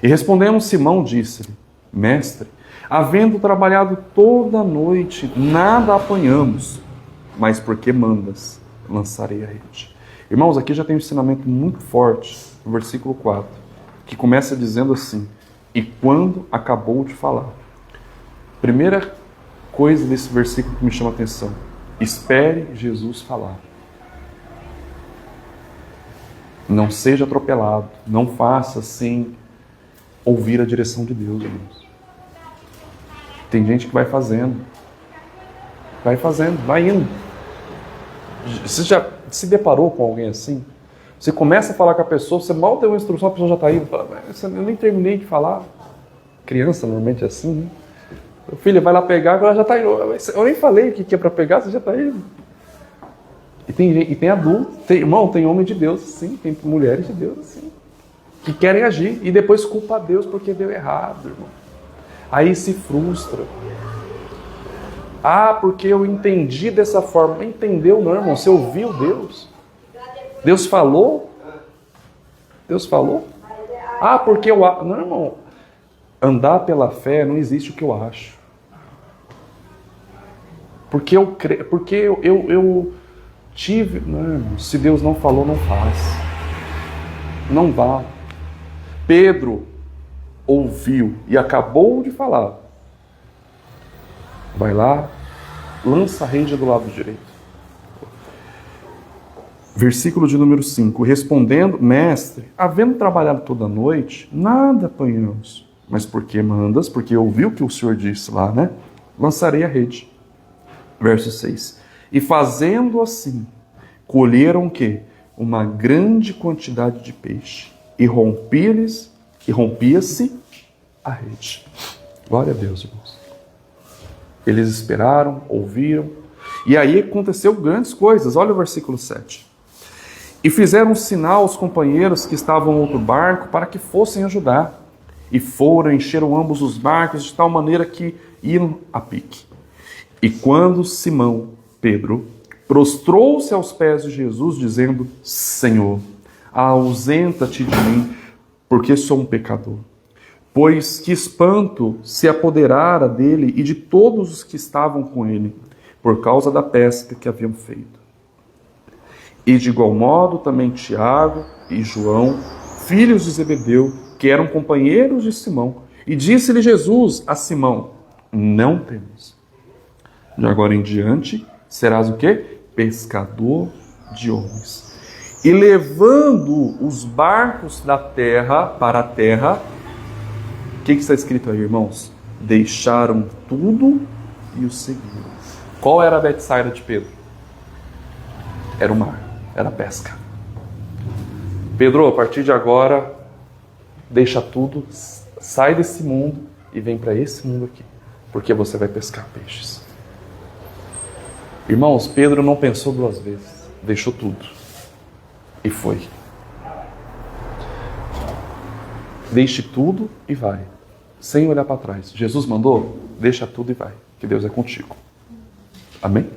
E respondendo Simão, disse-lhe: Mestre, havendo trabalhado toda a noite, nada apanhamos, mas porque mandas, lançarei a rede. Irmãos, aqui já tem um ensinamento muito forte, no versículo 4, que começa dizendo assim: e quando acabou de falar. Primeira coisa desse versículo que me chama a atenção: espere Jesus falar. Não seja atropelado, não faça sem ouvir a direção de Deus, irmãos. Tem gente que vai fazendo, vai indo. Você já se deparou com alguém assim? Você começa a falar com a pessoa, você mal deu uma instrução, a pessoa já está indo. Fala, eu nem terminei de falar. Criança normalmente é assim, né? O filho vai lá pegar, agora já está indo. Eu nem falei o que é para pegar, você já está indo. E tem adulto, tem homem de Deus assim, tem mulheres de Deus assim, que querem agir e depois culpa a Deus porque deu errado, irmão. Aí se frustra. Ah, porque eu entendi dessa forma. Entendeu não, irmão? Você ouviu Deus? Deus falou? Deus falou? Ah, porque eu... Não, irmão. Andar pela fé não existe o que eu acho. Porque eu creio, porque eu tive... Não, irmão. Se Deus não falou, não faz. Não vá. Pedro ouviu e acabou de falar. Vai lá, lança a rede do lado direito. Versículo de número 5. Respondendo, mestre, havendo trabalhado toda a noite, nada apanhamos. Mas porque mandas, porque ouviu o que o Senhor disse lá, né? Lançarei a rede. Verso 6. E fazendo assim, colheram o quê? Uma grande quantidade de peixe. E rompia-se a rede. Glória a Deus, irmãos. Eles esperaram, ouviram, e aí aconteceu grandes coisas. Olha o versículo 7. E fizeram um sinal aos companheiros que estavam no outro barco para que fossem ajudar. E foram, encheram ambos os barcos de tal maneira que iam a pique. E quando Simão, Pedro, prostrou-se aos pés de Jesus, dizendo: Senhor, ausenta-te de mim, porque sou um pecador. Pois que espanto se apoderara dele e de todos os que estavam com ele, por causa da pesca que haviam feito. E de igual modo também Tiago e João, filhos de Zebedeu, que eram companheiros de Simão. E disse-lhe Jesus a Simão: não temas. De agora em diante serás o quê? Pescador de homens. E levando os barcos da terra para a terra, o que está escrito aí, irmãos? Deixaram tudo e o seguiram. Qual era a Betsaida de Pedro? Era o mar, era a pesca. Pedro, a partir de agora, deixa tudo, sai desse mundo e vem para esse mundo aqui, porque você vai pescar peixes. Irmãos, Pedro não pensou duas vezes, deixou tudo e foi. Deixe tudo e vai, sem olhar para trás. Jesus mandou, deixa tudo e vai, que Deus é contigo. Amém?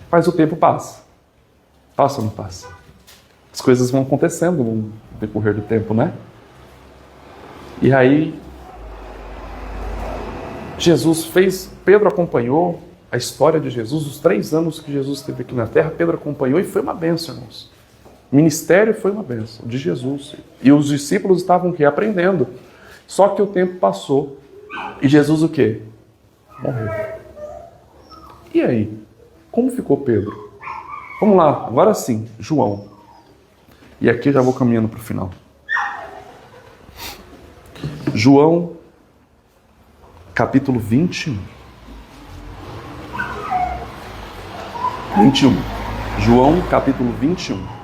Mas o tempo passa. Passa ou não passa? As coisas vão acontecendo no decorrer do tempo, né? E aí, Jesus fez, Pedro acompanhou a história de Jesus, os 3 anos que Jesus esteve aqui na terra, Pedro acompanhou e foi uma bênção, irmãos. O ministério foi uma bênção de Jesus. E os discípulos estavam o quê? Aprendendo. Só que o tempo passou e Jesus o quê? Morreu. E aí? Como ficou Pedro? Vamos lá, agora sim, João. E aqui eu já vou caminhando para o final. João, capítulo 21. 21. João, capítulo 21.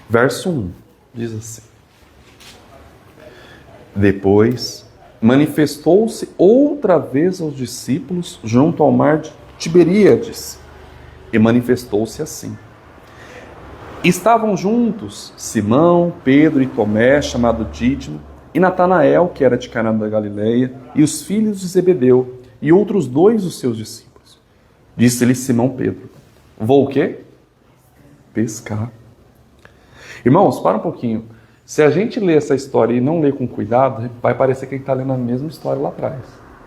Verso 1, diz assim: Depois manifestou-se outra vez aos discípulos junto ao mar de Tiberíades, e manifestou-se assim. Estavam juntos Simão, Pedro e Tomé, chamado Dídimo, e Natanael, que era de Caná da Galileia, e os filhos de Zebedeu, e outros 2 dos seus discípulos. Disse-lhe Simão Pedro: Vou o quê? Pescar. Irmãos, para um pouquinho. Se a gente ler essa história e não ler com cuidado, vai parecer que a gente está lendo a mesma história lá atrás.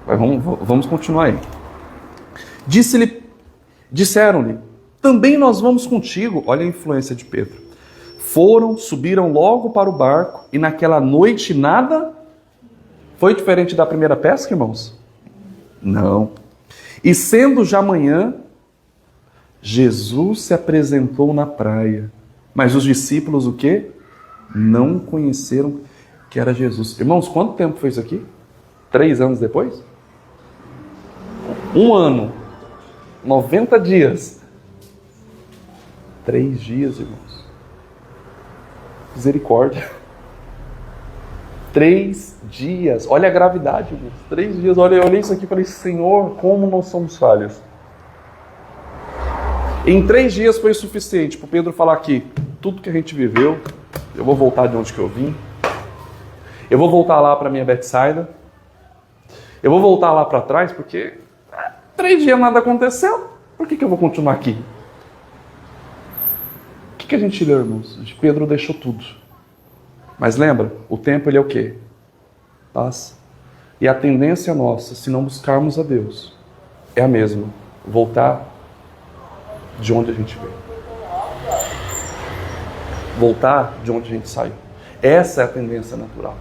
Mas vamos continuar aí. Disseram-lhe: Também nós vamos contigo. Olha a influência de Pedro. Subiram logo para o barco, e naquela noite nada foi diferente da primeira pesca, irmãos? Não. E sendo já manhã, Jesus se apresentou na praia. Mas os discípulos o quê? Não conheceram que era Jesus. Irmãos, quanto tempo foi isso aqui? 3 anos depois? 1 ano. 90 dias. 3 dias, irmãos. Misericórdia. 3 dias. Olha a gravidade, irmãos. 3 dias. Olha, eu olhei isso aqui e falei: Senhor, como nós somos falhos. Em 3 dias foi suficiente para Pedro falar aqui: tudo que a gente viveu, eu vou voltar de onde que eu vim, eu vou voltar lá para minha Betsaida, eu vou voltar lá para trás, porque 3 dias nada aconteceu, por que eu vou continuar aqui? O que a gente lê, irmãos? Pedro deixou tudo. Mas lembra, o tempo ele é o quê? Passa. E a tendência nossa, se não buscarmos a Deus, é a mesma: voltar de onde a gente veio. Voltar de onde a gente saiu. Essa é a tendência natural.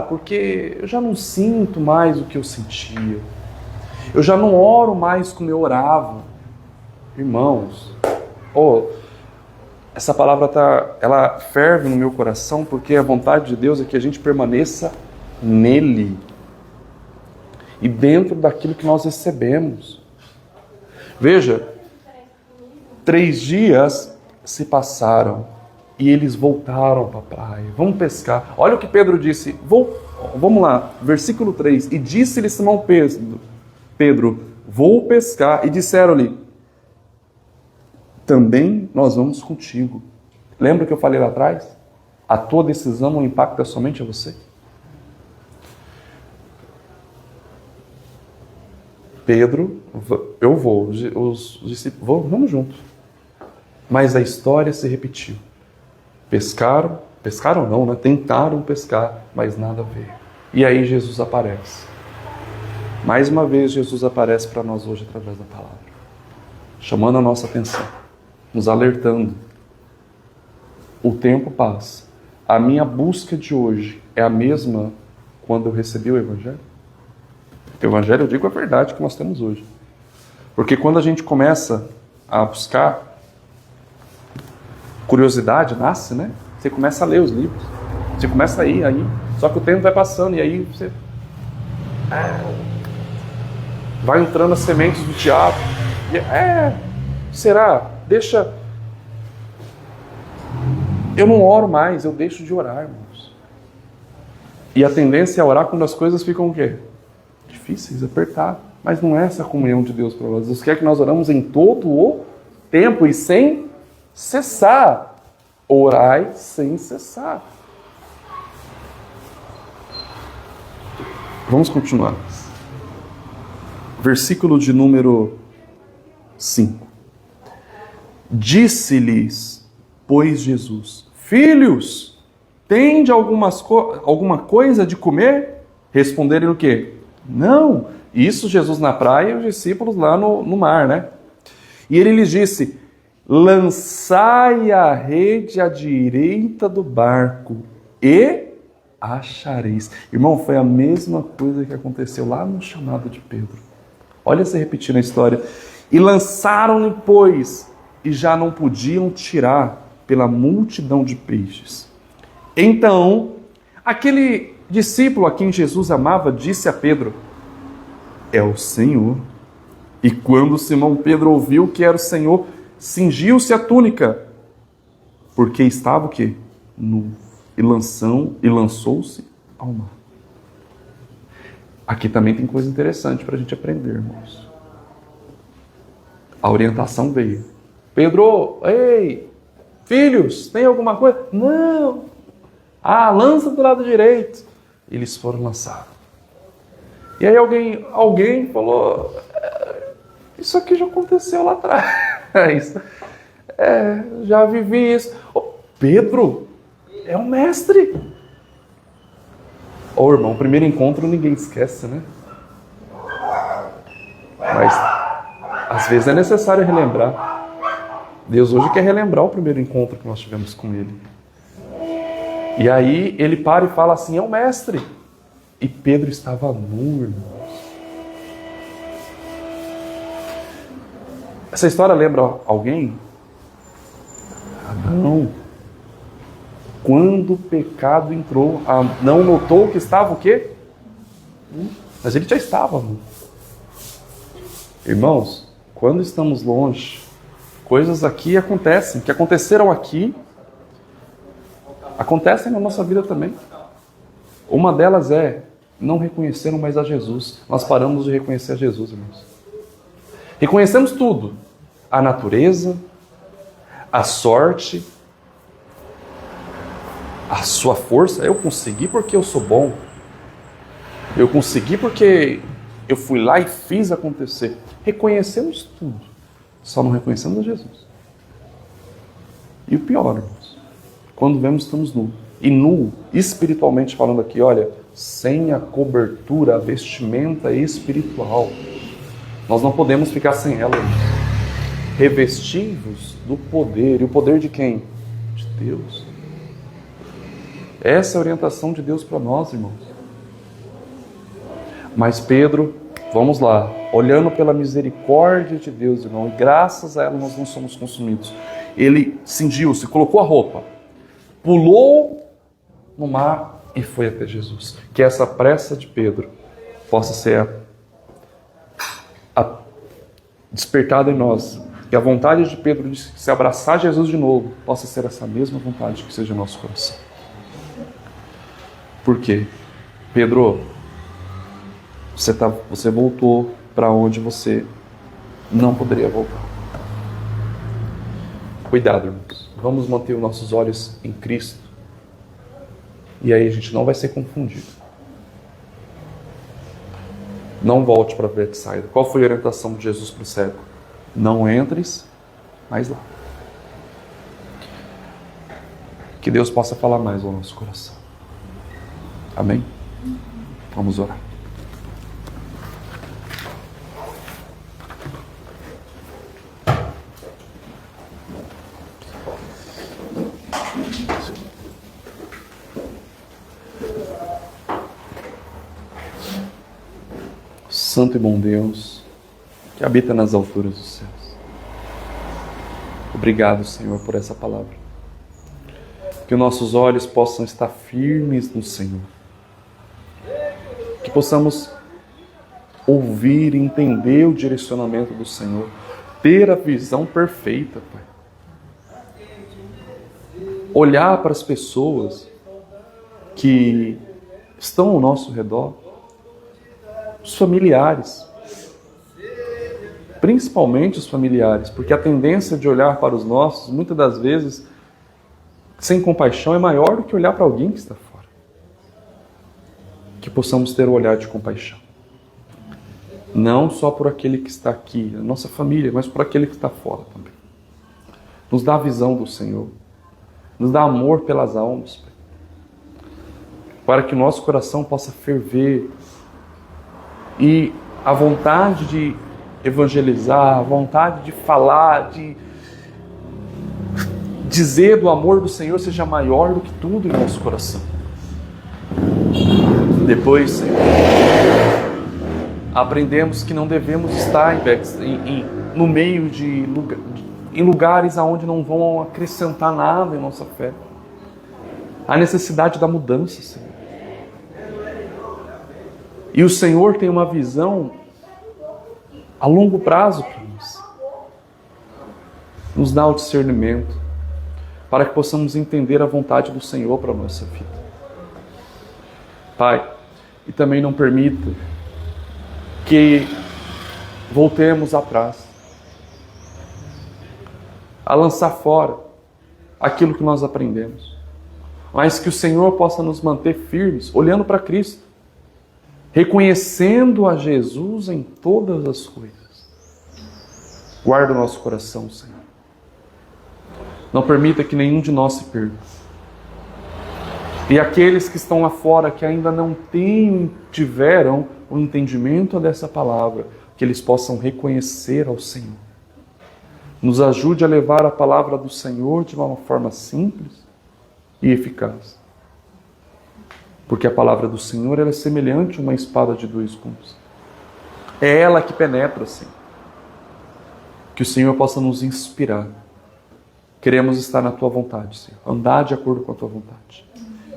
Porque eu já não sinto mais o que eu sentia. Eu já não oro mais como eu orava. Irmãos, essa palavra ela ferve no meu coração, porque a vontade de Deus é que a gente permaneça nele e dentro daquilo que nós recebemos. Veja, 3 dias se passaram e eles voltaram para a praia. Vamos pescar. Olha o que Pedro disse. Vamos lá, versículo 3. E disse-lhe Simão Pedro: Vou pescar. E disseram-lhe: Também nós vamos contigo. Lembra que eu falei lá atrás? A tua decisão não impacta somente a você. Pedro, eu vou. Os discípulos, vamos junto. Mas a história se repetiu. Pescaram não, né? Tentaram pescar, mas nada veio. E aí Jesus aparece. Mais uma vez Jesus aparece para nós hoje através da palavra, chamando a nossa atenção, nos alertando. O tempo passa. A minha busca de hoje é a mesma quando eu recebi o Evangelho? O Evangelho, eu digo a verdade que nós temos hoje. Porque quando a gente começa a buscar, curiosidade nasce, né? Você começa a ler os livros. Você começa a ir aí. Só que o tempo vai passando e aí você vai entrando as sementes do diabo. Será? Deixa... Eu não oro mais, eu deixo de orar, irmãos. E a tendência é orar quando as coisas ficam o quê? Difíceis, apertadas. Mas não é essa a comunhão de Deus para nós. Deus quer que nós oramos em todo o tempo e sem cessar. Orai sem cessar. Vamos continuar. Versículo de número 5. Disse-lhes, pois, Jesus: filhos, tende alguma coisa de comer? Responderam o quê? Não. Isso Jesus na praia e os discípulos lá no mar, né? E ele lhes disse: lançai a rede à direita do barco e achareis. Irmão, foi a mesma coisa que aconteceu lá no chamado de Pedro. Olha se repetindo a história. E lançaram-lhe, pois, e já não podiam tirar pela multidão de peixes. Então, aquele discípulo a quem Jesus amava disse a Pedro: é o Senhor. E quando Simão Pedro ouviu que era o Senhor, cingiu-se a túnica, porque estava o quê? Nu. E lançou-se ao mar. Aqui também tem coisa interessante para a gente aprender, irmãos. A orientação veio. Pedro, ei, filhos, tem alguma coisa? Não. Lança do lado direito. Eles foram lançados. E aí alguém falou: isso aqui já aconteceu lá atrás. Já vivi isso. Pedro é o mestre. Irmão, o primeiro encontro ninguém esquece, né? Mas às vezes é necessário relembrar. Deus hoje quer relembrar o primeiro encontro que nós tivemos com Ele. E aí ele para e fala assim: é o mestre. E Pedro estava nu, irmãos. Essa história lembra alguém? Adão. Quando o pecado entrou, não notou que estava o quê? Mas ele já estava nu. Irmãos, quando estamos longe, coisas aqui acontecem, que aconteceram aqui, acontecem na nossa vida também. Uma delas é: não reconheceram mais a Jesus. Nós paramos de reconhecer a Jesus, irmãos. Reconhecemos tudo: a natureza, a sorte, a sua força. Eu consegui porque eu sou bom. Eu consegui porque eu fui lá e fiz acontecer. Reconhecemos tudo, só não reconhecemos a Jesus. E o pior, irmãos, quando vemos, estamos nu. E nu, espiritualmente falando aqui, olha, sem a cobertura, a vestimenta espiritual. Nós não podemos ficar sem ela. Revestivos do poder. E o poder de quem? De Deus. Essa é a orientação de Deus para nós, irmãos. Mas Pedro, vamos lá, olhando pela misericórdia de Deus, irmão, e graças a ela nós não somos consumidos. Ele cingiu-se, colocou a roupa, pulou no mar e foi até Jesus. Que essa pressa de Pedro possa ser despertada em nós. Que a vontade de Pedro de se abraçar Jesus de novo possa ser essa mesma vontade que seja em nosso coração. Por quê? Pedro, você voltou para onde você não poderia voltar. Cuidado, irmãos. Vamos manter os nossos olhos em Cristo. E aí a gente não vai ser confundido. Não volte para Betsaida. Qual foi a orientação de Jesus para o cego? Não entres mais lá. Que Deus possa falar mais ao nosso coração. Amém? Vamos orar. Santo e bom Deus, que habita nas alturas dos céus. Obrigado, Senhor, por essa palavra. Que nossos olhos possam estar firmes no Senhor. Que possamos ouvir e entender o direcionamento do Senhor. ter a visão perfeita, Pai. Olhar para as pessoas que estão ao nosso redor, os familiares, principalmente os familiares, porque a tendência de olhar para os nossos, muitas das vezes, sem compaixão, é maior do que olhar para alguém que está fora. Que possamos ter o olhar de compaixão. Não só por aquele que está aqui, a nossa família, mas por aquele que está fora também. Nos dá a visão do Senhor. Nos dá amor pelas almas, Pai. Para que o nosso coração possa ferver e a vontade de evangelizar, a vontade de falar, de dizer do amor do Senhor seja maior do que tudo em nosso coração. Depois, Senhor, aprendemos que não devemos estar no meio em lugares onde não vão acrescentar nada em nossa fé. Há necessidade da mudança, Senhor. E o Senhor tem uma visão a longo prazo para nós. Nos dá o discernimento para que possamos entender a vontade do Senhor para a nossa vida. Pai, e também não permita que voltemos atrás, a lançar fora aquilo que nós aprendemos, mas que o Senhor possa nos manter firmes, olhando para Cristo, reconhecendo a Jesus em todas as coisas. Guarda o nosso coração, Senhor. Não permita que nenhum de nós se perca. E aqueles que estão lá fora, que ainda não tiveram o entendimento dessa palavra, que eles possam reconhecer ao Senhor. Nos ajude a levar a palavra do Senhor de uma forma simples e eficaz. Porque a palavra do Senhor ela é semelhante a uma espada de dois gumes. É ela que penetra, Senhor. Que o Senhor possa nos inspirar. Queremos estar na Tua vontade, Senhor. Andar de acordo com a Tua vontade.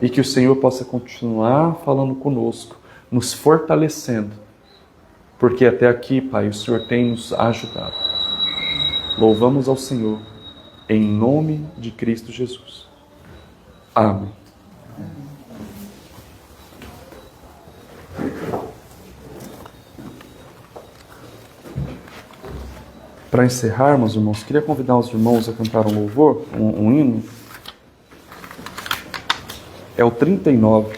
E que o Senhor possa continuar falando conosco, nos fortalecendo. Porque até aqui, Pai, o Senhor tem nos ajudado. Louvamos ao Senhor, em nome de Cristo Jesus. Amém. Para encerrarmos, irmãos, queria convidar os irmãos a cantar um louvor, um hino. É o 39.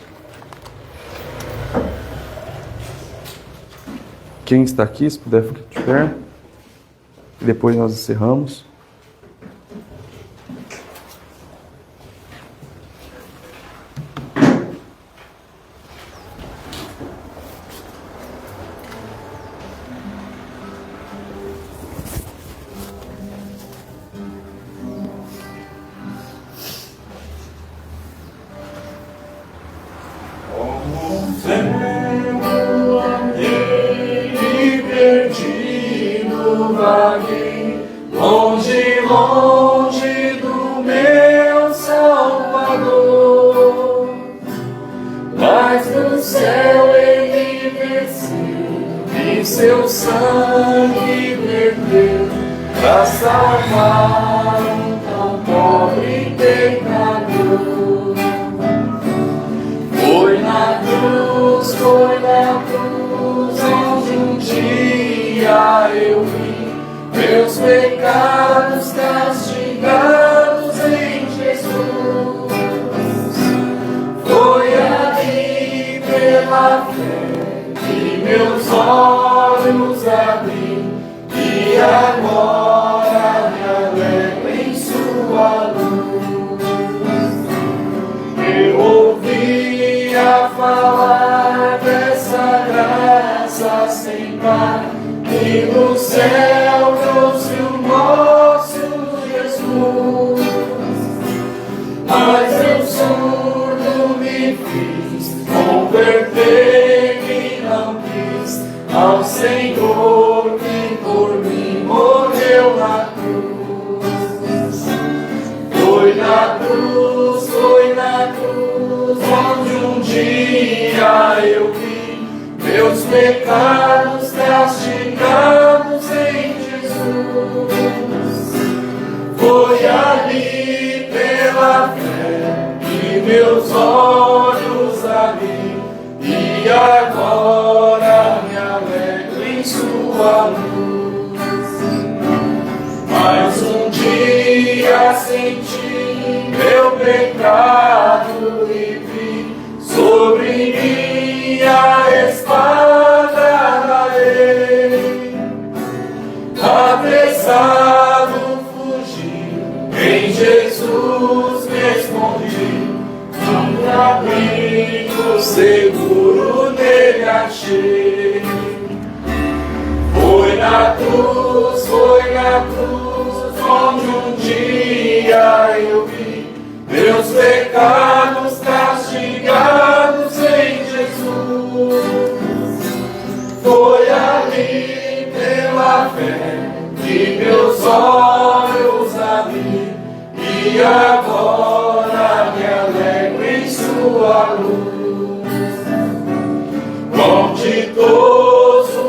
Quem está aqui, se puder ficar de pé. E depois nós encerramos. Longe, longe do meu Salvador, mas do céu ele desceu e seu sangue verteu para salvar um tão pobre pecador. Foi na cruz onde um dia eu vi meus pecados castigados em Jesus. Foi ali pela fé que meus olhos abri e agora me alegro em sua luz. Eu ouvia falar dessa graça sem par que no céu trouxe o nosso Jesus. Mas eu surdo me fiz, converter-me não quis ao Senhor que por mim morreu na cruz. Foi na cruz onde um dia eu vi meus pecados castigados em Jesus. meus olhos ali, e agora me alegro em sua luz. Mais um dia senti meu pecado e vi sobre mim a espada da lei. Apressado fugi, em Jesus me escondi, um abrigo seguro nele achei. Foi na cruz, onde um dia eu vi meus pecados castigados em Jesus. Foi ali pela fé que meus olhos abri, e agora me alegro em sua luz. Quão ditoso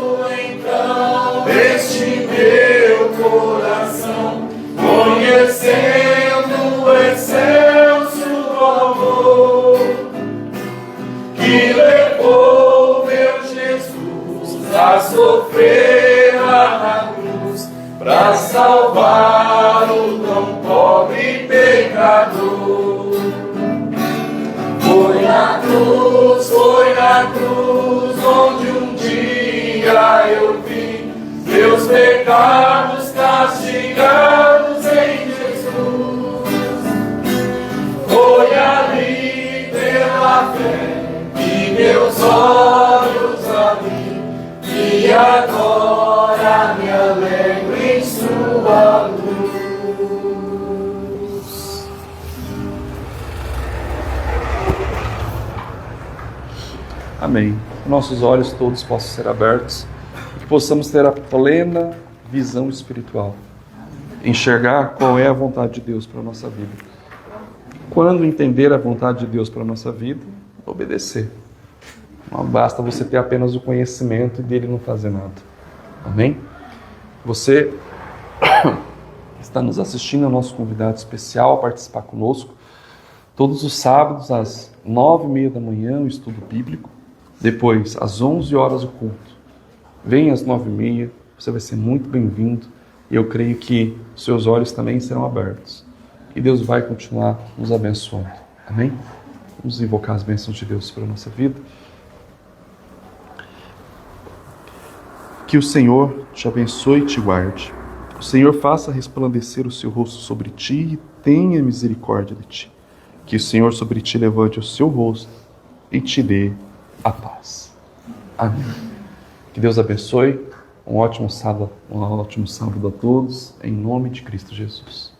então este meu coração, conhecendo o excelso amor que levou meu Jesus a sofrer na cruz, para salvar o tão pobre pecador. Foi na cruz, onde um dia eu vi meus pecados castigados em Jesus. Foi ali pela fé que meus olhos abri, e agora me alegro em sua luz. Amém. Nossos olhos todos possam ser abertos e que possamos ter a plena visão espiritual. Enxergar qual é a vontade de Deus para a nossa vida. Quando entender a vontade de Deus para a nossa vida, obedecer. Não basta você ter apenas o conhecimento e dele não fazer nada. Amém? Você está nos assistindo, é nosso convidado especial a participar conosco. Todos os sábados, às 9h30 da manhã, o estudo bíblico. Depois, às 11 horas, o culto. Venha às 9h30, você vai ser muito bem-vindo. E eu creio que seus olhos também serão abertos. E Deus vai continuar nos abençoando. Amém? Vamos invocar as bênçãos de Deus para a nossa vida. Que o Senhor te abençoe e te guarde. O Senhor faça resplandecer o seu rosto sobre ti e tenha misericórdia de ti. Que o Senhor sobre ti levante o seu rosto e te dê a paz. Amém. Que Deus abençoe. Um ótimo sábado a todos, em nome de Cristo Jesus.